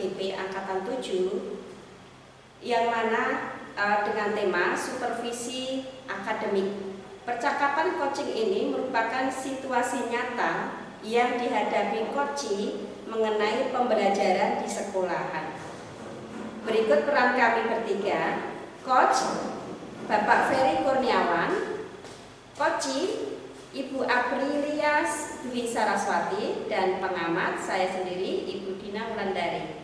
DP Angkatan 7 yang mana dengan tema supervisi akademik. Percakapan coaching ini merupakan situasi nyata yang dihadapi coaching mengenai pembelajaran di sekolahan. Berikut peran kami bertiga, Coach Bapak Ferry Kurniawan, Coach Ibu Aprilia Dwi Saraswati, dan pengamat saya sendiri Ibu Dina Wulandari.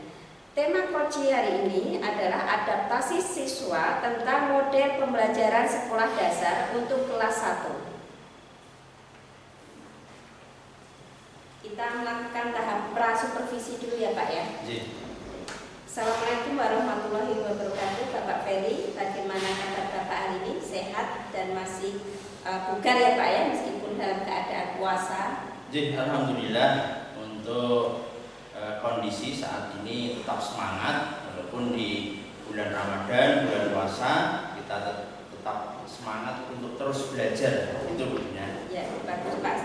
Tema coaching hari ini adalah adaptasi siswa tentang model pembelajaran sekolah dasar untuk kelas 1. Kita melakukan tahap prasupervisi dulu ya Pak ya. Assalamualaikum warahmatullahi wabarakatuh. Bapak Ferry, bagaimana kabar Bapak hari ini? Sehat dan masih bugar ya Pak ya, meskipun dalam keadaan puasa? Alhamdulillah, untuk kondisi saat ini tetap semangat walaupun di bulan Ramadan, bulan puasa, kita tetap semangat untuk terus belajar. Itu benar. Ya, bagus Pak.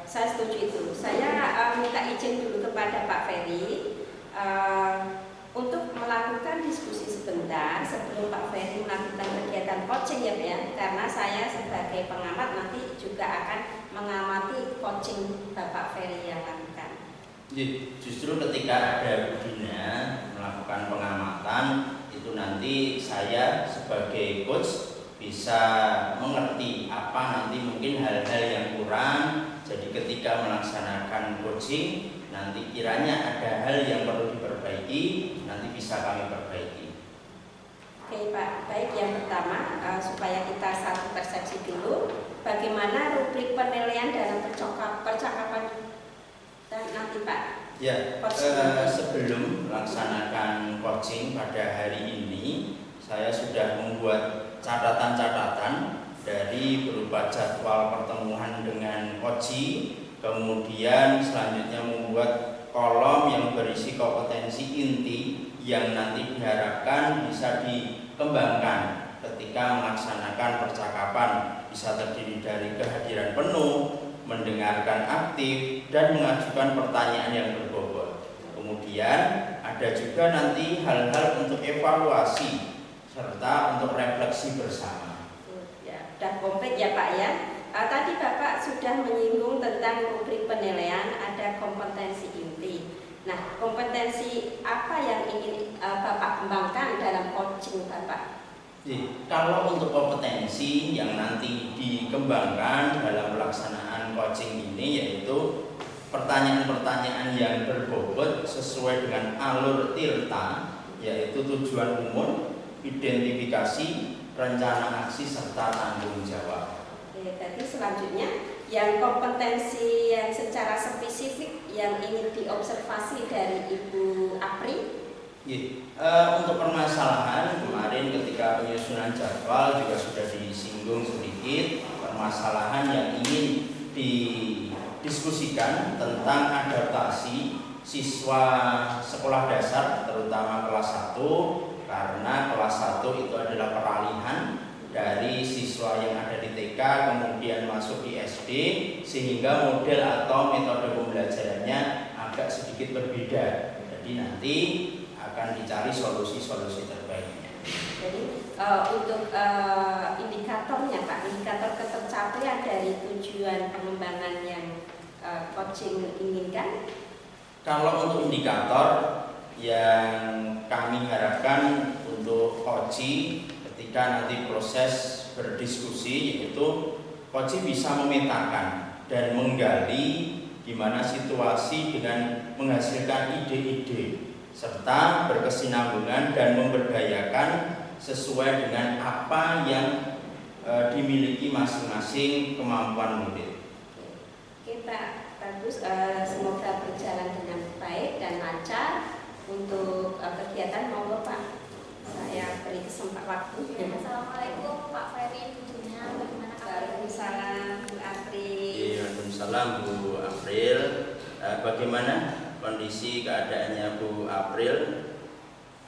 Saya setuju itu. Saya minta izin dulu kepada Pak Ferry untuk melakukan diskusi sebentar sebelum Pak Ferry melakukan kegiatan coaching ya Pak ya, karena saya sebagai pengamat nanti juga akan mengamati coaching Bapak Ferry yang lakukan. Justru ketika ada Bu Dina melakukan pengamatan, itu nanti saya sebagai coach bisa mengerti apa nanti mungkin hal-hal yang kurang. Jadi ketika melaksanakan coaching, nanti kiranya ada hal yang perlu diperbaiki, nanti bisa kami perbaiki. Oke Pak, baik, yang pertama supaya kita satu persepsi dulu, bagaimana rubrik penilaian dalam percakapan nanti Pak? Ya, sebelum melaksanakan coaching pada hari ini, saya sudah membuat catatan-catatan dari berupa jadwal pertemuan dengan coaching, kemudian selanjutnya membuat kolom yang berisi kompetensi inti yang nanti diharapkan bisa dikembangkan ketika melaksanakan percakapan, bisa terdiri dari kehadiran penuh, mendengarkan aktif, dan mengajukan pertanyaan yang berbobot. Kemudian ada juga nanti hal-hal untuk evaluasi serta untuk refleksi bersama. Ya, sudah komplit ya Pak ya. Tadi Bapak sudah menyinggung tentang rubrik penilaian, ada kompetensi inti. Nah, kompetensi apa yang ingin Bapak kembangkan dalam coaching Bapak? Kalau untuk kompetensi yang nanti dikembangkan dalam pelaksanaan coaching ini, yaitu pertanyaan-pertanyaan yang berbobot sesuai dengan alur TIRTA, yaitu tujuan umum, identifikasi, rencana aksi, serta tanggung jawab. Tadi selanjutnya yang kompetensi yang secara spesifik yang ingin diobservasi dari Ibu Apri. Untuk permasalahan kemarin ketika penyusunan jadwal juga sudah disinggung sedikit permasalahan yang ingin didiskusikan tentang adaptasi siswa sekolah dasar terutama kelas 1, karena kelas 1 itu adalah peralihan dari siswa yang ada di TK kemudian masuk di SD, sehingga model atau metode pembelajarannya agak sedikit berbeda. Jadi nanti akan dicari solusi-solusi terbaiknya. Jadi untuk indikatornya Pak, indikator ketercapaian dari tujuan pengembangan yang coaching inginkan? Kalau untuk indikator yang kami harapkan untuk coaching ketika nanti proses berdiskusi, yaitu coaching bisa memetakan dan menggali di mana situasi dengan menghasilkan ide-ide serta berkesinambungan dan memberdayakan sesuai dengan apa yang dimiliki masing-masing kemampuan murid. Oke Pak, bagus. Semoga berjalan dengan baik dan lancar untuk kegiatan. Monggo Pak, saya beri kesempatan waktu. Assalamualaikum Pak Ferry, tentunya bagaimana kabar? Waalaikumsalam Bu April. Waalaikumsalam Bu April. Bagaimana kondisi keadaannya Bu April?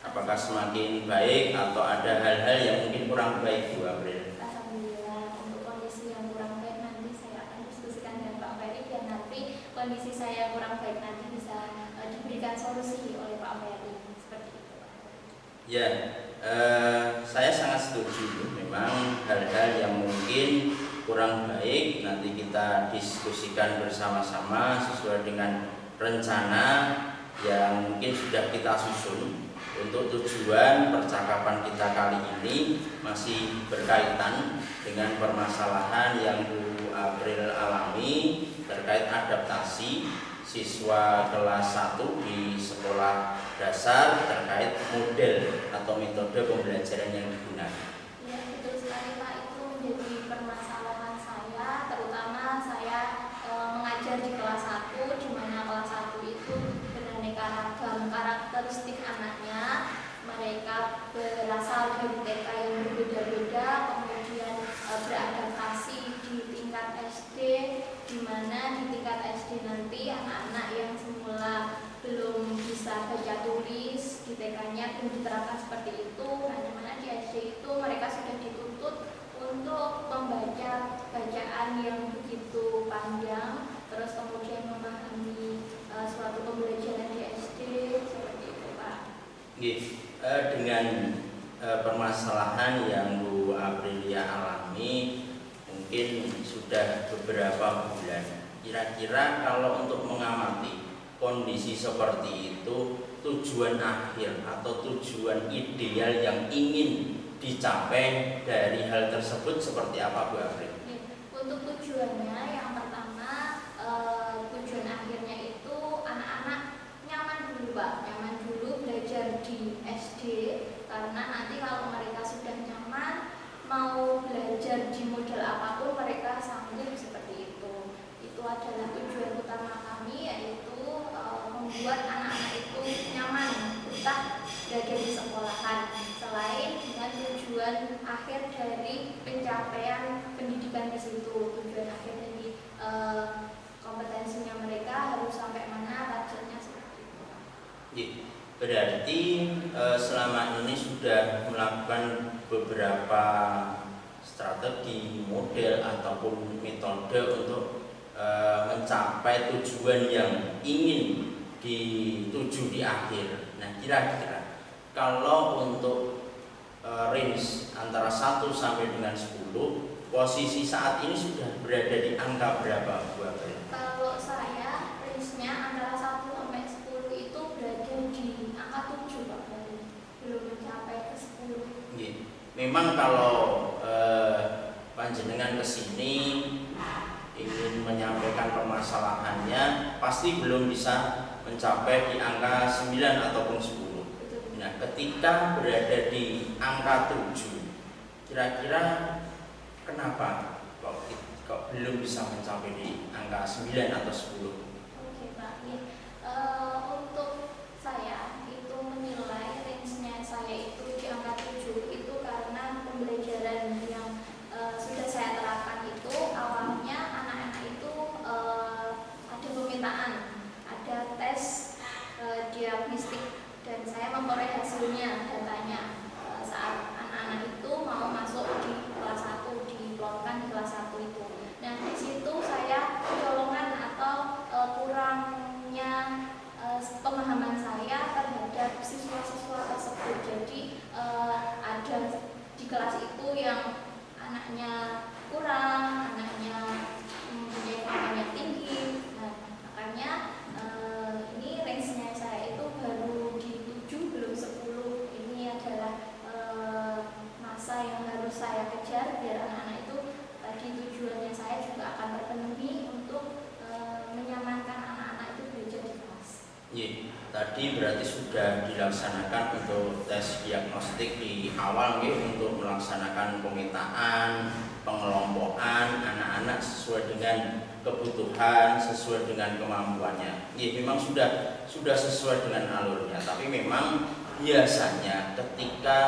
Apakah semakin baik atau ada hal-hal yang mungkin kurang baik Bu April? Alhamdulillah, untuk kondisi yang kurang baik nanti saya akan diskusikan dengan Pak Ferry, dan nanti kondisi saya yang kurang baik nanti bisa diberikan solusi oleh Pak Ferry. Ya, saya sangat setuju. Memang hal-hal yang mungkin kurang baik nanti kita diskusikan bersama-sama sesuai dengan rencana yang mungkin sudah kita susun. Untuk tujuan percakapan kita kali ini masih berkaitan dengan permasalahan yang Bu April alami terkait adaptasi siswa kelas 1 di sekolah dasar terkait model atau metode pembelajaran yang digunakan. Ya, betul sekali Pak, itu menjadi permasalahan saya, terutama saya mengajar di kelas 1, di mana kelas 1 itu beraneka ragam karakteristik anaknya. Mereka berasal dari TK yang berbeda-beda, kemudian beradaptasi di tingkat SD, di mana di tingkat SD nanti anak-anak yang semula belum bisa baca tulis di TK-nya belum diterapkan seperti itu. Nah, di mana di SD itu mereka sudah dituntut untuk membaca bacaan yang begitu panjang, terus kemudian memahami suatu pembelajaran di SD seperti itu, Pak. Dengan permasalahan yang Bu Aprilia alami mungkin sudah beberapa bulan. Kira-kira kalau untuk mengamati kondisi seperti itu, tujuan akhir atau tujuan ideal yang ingin dicapai dari hal tersebut seperti apa, Bu April? Untuk tujuannya, yang pertama tujuan akhirnya itu anak-anak nyaman dulu, Pak, nyaman dulu belajar di SD, karena nanti kalau mereka sudah nyaman mau belajar di model apapun mereka sanggup seperti itu. Itu adalah tujuan utama kami, yaitu membuat anak-anak itu nyaman betah belajar di sekolahan, selain dengan tujuan akhir dari pencapaian pendidikan di situ. Tujuan akhir dari kompetensinya mereka harus sampai mana, targetnya seperti itu. Berarti selama ini sudah melakukan beberapa strategi, model ataupun metode untuk mencapai tujuan yang ingin dituju di akhir. Nah, kira-kira kalau untuk range antara 1 sampai dengan 10, posisi saat ini sudah berada di angka berapa, Bu April? Kalau saya range-nya antara 1 sampai 10 itu berada di angka 7, Pak. Belum mencapai ke 10. Memang kalau panjenengan kesini ingin menyampaikan permasalahannya pasti belum bisa mencapai di angka 9 ataupun 10. Nah, ketika berada di angka 7, kira-kira kenapa kok belum bisa mencapai di angka 9 atau 10? Oke, Pak. Untuk saya itu menilai range-nya saya itu di angka 7 itu karena pembelajaran yang sudah saya terapkan itu awalnya anak-anak itu ada permintaan, ada tes diagnostik, dan saya memperoleh hasilnya, datanya saat anak-anak itu mau masuk di kelas 1, diplotkan di kelas 1 itu. Nah, di situ saya kecolongan atau kurangnya pemahaman saya terhadap siswa-siswa tersebut. Jadi ada di kelas itu yang anaknya kurang, anaknya mempunyai kemampuan yang tinggi. Nah, makanya ini range-nya saya itu baru di 7 belum 10. Ini adalah masa yang harus saya kejar biar anak-anak itu tadi tujuannya saya juga akan terpenuhi untuk menyamankan anak-anak itu belajar di kelas. Tadi berarti sudah dilaksanakan untuk tes diagnostik di awal untuk melaksanakan pemetaan, pengelompokan anak-anak sesuai dengan kebutuhan, sesuai dengan kemampuannya. Memang sudah sesuai dengan alurnya, tapi memang biasanya ketika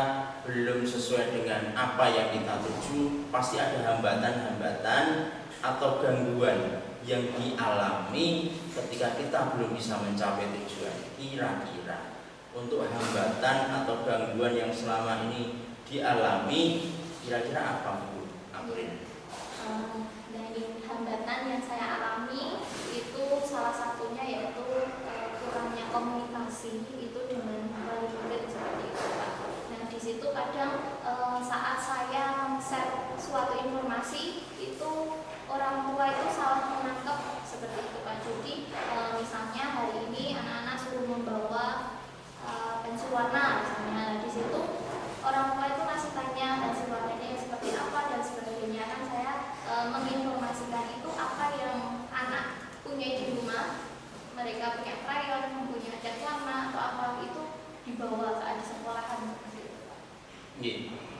belum sesuai dengan apa yang kita tuju, pasti ada hambatan-hambatan atau gangguan yang dialami ketika kita belum bisa mencapai tujuan. Kira-kira untuk hambatan atau gangguan yang selama ini dialami, kira-kira apa, Bu April? Dari hambatan yang saya alami itu salah satunya yaitu kurangnya komunikasi itu dengan wali murid seperti itu, Pak. informasi itu orang tua itu salah menangkap seperti itu Pak. Jadi misalnya hari ini anak-anak suruh membawa pensil warna misalnya, di situ orang tua itu masih tanya pensil warnanya seperti apa dan sebagainya. Kan saya menginformasikan itu apa yang anak punya di rumah, mereka punya krayon, punya cat warna atau apa, itu dibawa ke adik sekolahan seperti itu Pak.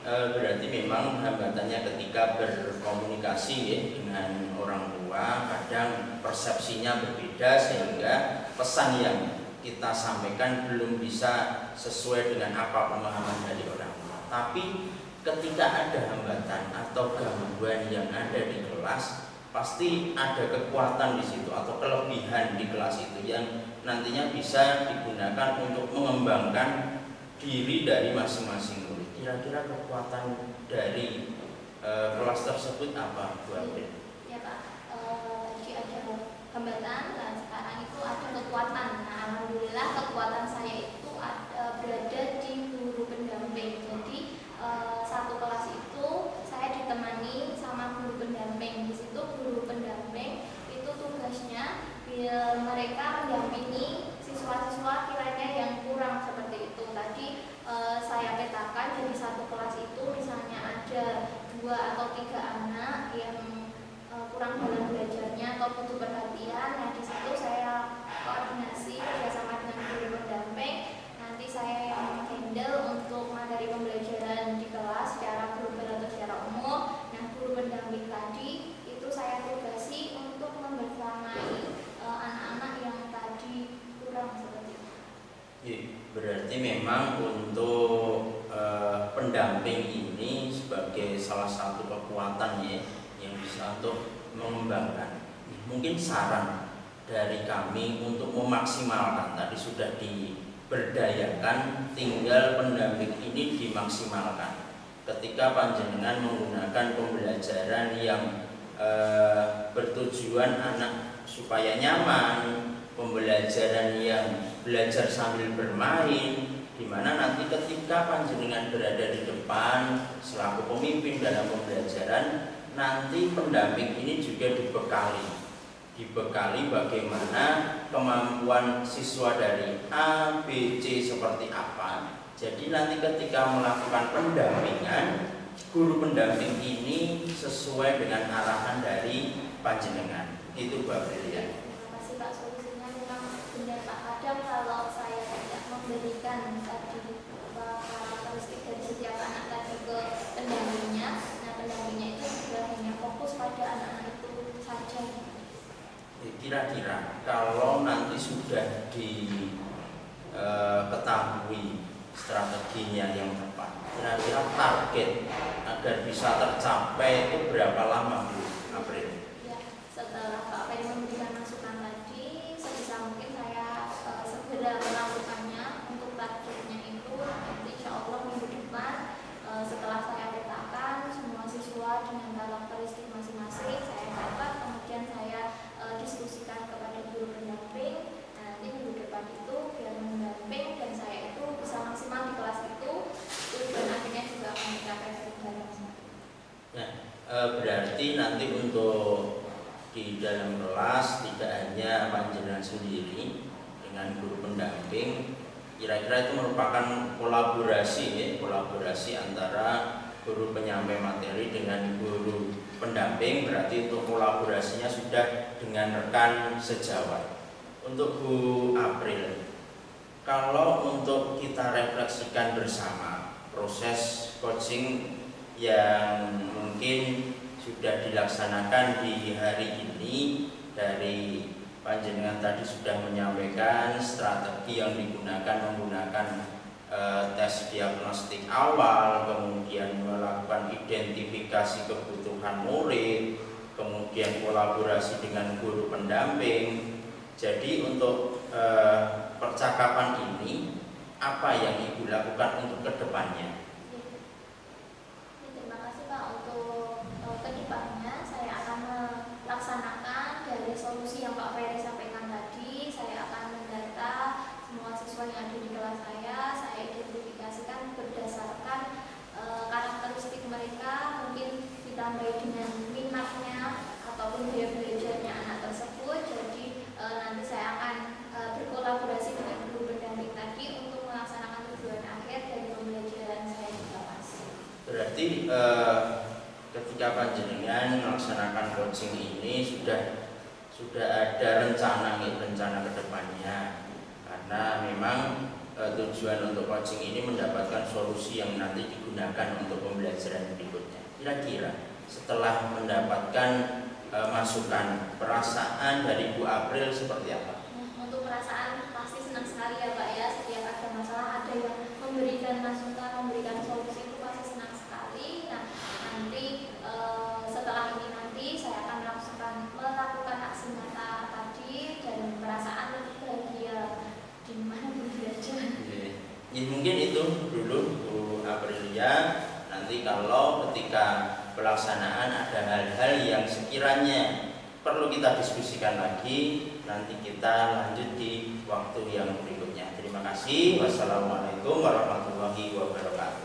Berarti memang hambatannya ketika berkomunikasi ya, dengan orang tua kadang persepsinya berbeda sehingga pesan yang kita sampaikan belum bisa sesuai dengan apa pemahaman dari orang tua. Tapi ketika ada hambatan atau gangguan yang ada di kelas, pasti ada kekuatan di situ atau kelebihan di kelas itu yang nantinya bisa digunakan untuk mengembangkan diri dari masing-masing murid. Kira-kira kekuatan dari kelas tersebut apa, Bu April? Ya Pak, tadi ada hambatan dan sekarang itu ada kekuatan. Nah, alhamdulillah kekuatan saya itu berada di guru pendamping. Jadi satu kelas itu saya ditemani sama guru pendamping. Di situ guru pendamping itu tugasnya mereka mendampingi siswa-siswa kiranya yang kurang seperti itu. Tadi saya petakan jadi satu kelas itu misalnya ada 2 atau 3 anak yang kurang dalam belajarnya atau butuh perhatian. Nah, di situ saya koordinasi bersama dengan guru pendamping. Nanti saya yang handle untuk materi pembelajaran di kelas secara global atau secara umum. Nah, guru pendamping tadi itu saya tugasi untuk membersamai anak-anak yang tadi kurang seperti itu. Berarti memang untuk pendamping ini sebagai salah satu kekuatan ya, yang bisa untuk mengembangkan. Mungkin saran dari kami untuk memaksimalkan, tadi sudah diberdayakan, tinggal pendamping ini dimaksimalkan. Ketika panjenengan menggunakan pembelajaran yang bertujuan anak supaya nyaman, pembelajaran yang belajar sambil bermain, di mana nanti ketika panjenengan berada di depan selaku pemimpin dalam pembelajaran, nanti pendamping ini juga dibekali bagaimana kemampuan siswa dari A, B, C seperti apa. Jadi nanti ketika melakukan pendampingan, guru pendamping ini sesuai dengan arahan dari panjenengan. Itu Bu April ya. Terima kasih Pak, solusinya memang benar Pak. Kadang kalau saya tidak memberikan tadi karakteristik dari setiap anak tadi ke pendampingnya, nah pendampingnya itu juga hanya fokus pada anak-anak itu saja. Kira-kira kalau nanti sudah diketahui strateginya yang tepat, kira-kira target agar bisa tercapai itu berapa lama Bu April? Ya, setelah Pak April memberikan masukan tadi, sebisa mungkin saya segera melakukannya. Untuk targetnya itu nanti insya Allah minggu depan, setelah saya petakan semua siswa dengan karakteristik masing-masing, saya dapat, kemudian saya diskusikan kepada guru pendamping. Nanti minggu depan itu biar mendamping dan saya itu bisa maksimal di kelas itu, tujuan akhirnya juga akan mencapai bareng. Nah, berarti nanti untuk di dalam kelas tidak hanya panjenengan sendiri dengan guru pendamping, kira-kira itu merupakan kolaborasi antara guru penyampai materi dengan guru pendamping. Berarti untuk kolaborasinya sudah dengan rekan sejawat. Untuk Bu April, kalau untuk kita refleksikan bersama proses coaching yang mungkin sudah dilaksanakan di hari ini, dari panjenengan tadi sudah menyampaikan strategi yang digunakan menggunakan tes diagnostik awal, kemudian melakukan identifikasi kebutuhan murid, kemudian kolaborasi dengan guru pendamping. Jadi untuk percakapan ini apa yang Ibu lakukan untuk kedepannya? Terima kasih Pak. Untuk kedepannya saya akan melaksanakan dari solusi yang Pak Ferry sampaikan tadi. Saya akan mendata semua siswa yang ada di kelas saya identifikasikan berdasarkan karakteristik mereka, mungkin ditambah dengan berarti ketika panjenengan melaksanakan coaching ini sudah ada rencana ke depannya, karena memang tujuan untuk coaching ini mendapatkan solusi yang nanti digunakan untuk pembelajaran berikutnya. Kira-kira setelah mendapatkan masukan, perasaan dari Bu April seperti apa? Untuk perasaan pasti senang sekali ya Pak ya. Setiap ada masalah ada yang memberikan masukan, memberikan solusi itu pasti senang sekali. Nah nanti setelah ini nanti saya akan melakukan aksi nyata tadi dan perasaan lebih bahagia di mana belajar. Ya, mungkin itu dulu Bu Aprilia. Nanti kalau ketika pelaksanaan ada hal-hal yang sekiranya perlu kita diskusikan lagi, nanti kita lanjut di waktu yang berikutnya. Terima kasih. Wassalamualaikum warahmatullahi wabarakatuh.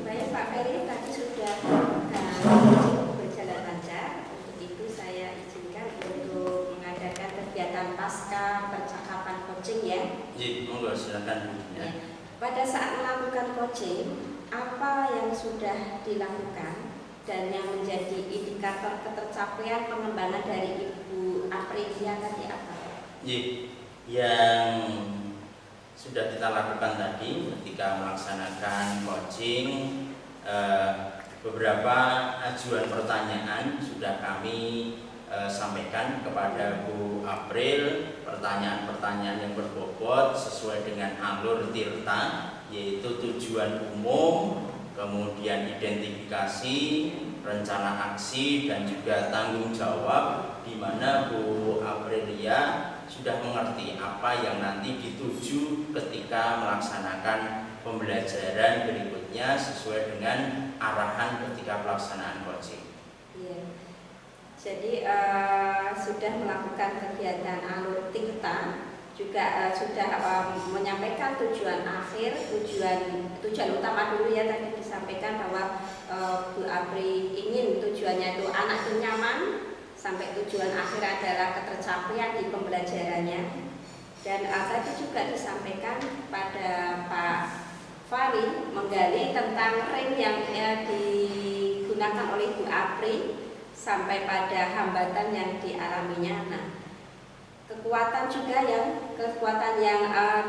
Baik Pak Ferry, tadi sudah berjalan lancar. Untuk itu saya izinkan untuk mengadakan kegiatan pasca percakapan coaching ya. Ji, monggo silakan. Ya. Pada saat melakukan coaching, apa yang sudah dilakukan dan yang menjadi indikator ketercapaian pengembangan dari Ibu Aprilia tadi apa? Yang sudah kita lakukan tadi ketika melaksanakan coaching, beberapa ajuan pertanyaan sudah kami sampaikan kepada Bu April, pertanyaan-pertanyaan yang berbobot sesuai dengan alur tirta, yaitu tujuan umum, kemudian identifikasi, rencana aksi, dan juga tanggung jawab, di mana Bu Aprilia sudah mengerti apa yang nanti dituju ketika melaksanakan pembelajaran berikutnya sesuai dengan arahan ketika pelaksanaan coaching. Iya. Jadi sudah melakukan kegiatan alur tirta, juga sudah menyampaikan tujuan akhir, tujuan utama dulu ya, tadi disampaikan bahwa Bu Apri ingin tujuannya itu anak itu nyaman, sampai tujuan akhir adalah ketercapaian di pembelajarannya. Dan tadi juga disampaikan pada Pak Fari menggali tentang ring yang digunakan oleh Bu Apri sampai pada hambatan yang dialaminya. Nah, kekuatan yang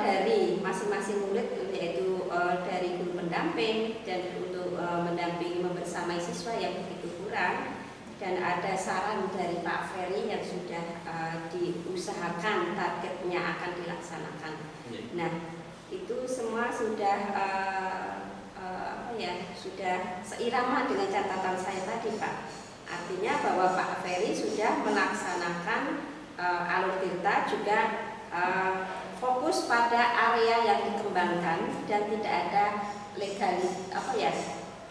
dari masing-masing murid, yaitu dari guru pendamping dan untuk mendampingi membersamai siswa yang begitu kurang, dan ada saran dari Pak Ferry yang sudah diusahakan targetnya akan dilaksanakan. Nah, itu semua sudah sudah seirama dengan catatan saya tadi Pak. Artinya bahwa Pak Ferry sudah melaksanakan alur tirta, juga fokus pada area yang dikembangkan dan tidak ada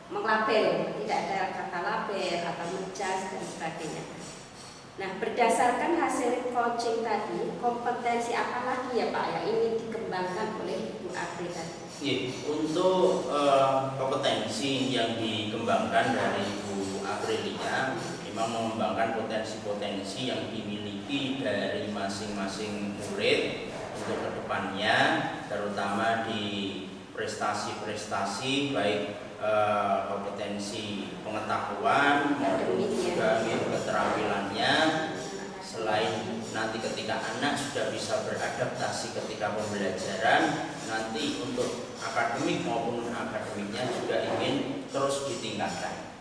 menglabel, tidak ada kata label atau menjas dan sebagainya. Nah, berdasarkan hasil coaching tadi, kompetensi apa lagi ya Pak yang ingin dikembangkan oleh Bu Apri tadi? Untuk kompetensi yang dikembangkan dari Bu Aprilia memang mengembangkan potensi-potensi yang dimiliki dari masing-masing murid untuk kedepannya, terutama di prestasi-prestasi baik kompetensi pengetahuan maupun juga keterampilannya. Selain nanti ketika anak sudah bisa beradaptasi ketika pembelajaran, nanti untuk akademik maupun akademiknya juga ingin terus ditingkatkan.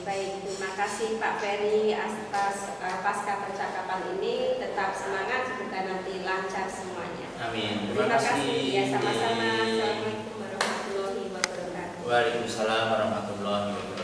Baik, terima kasih Pak Ferry atas pasca percakapan ini. Tetap semangat, semoga nanti lancar semuanya. Amin. Terima kasih. Ya, sama-sama. Assalamualaikum warahmatullahi wabarakatuh. Waalaikumsalam warahmatullahi wabarakatuh.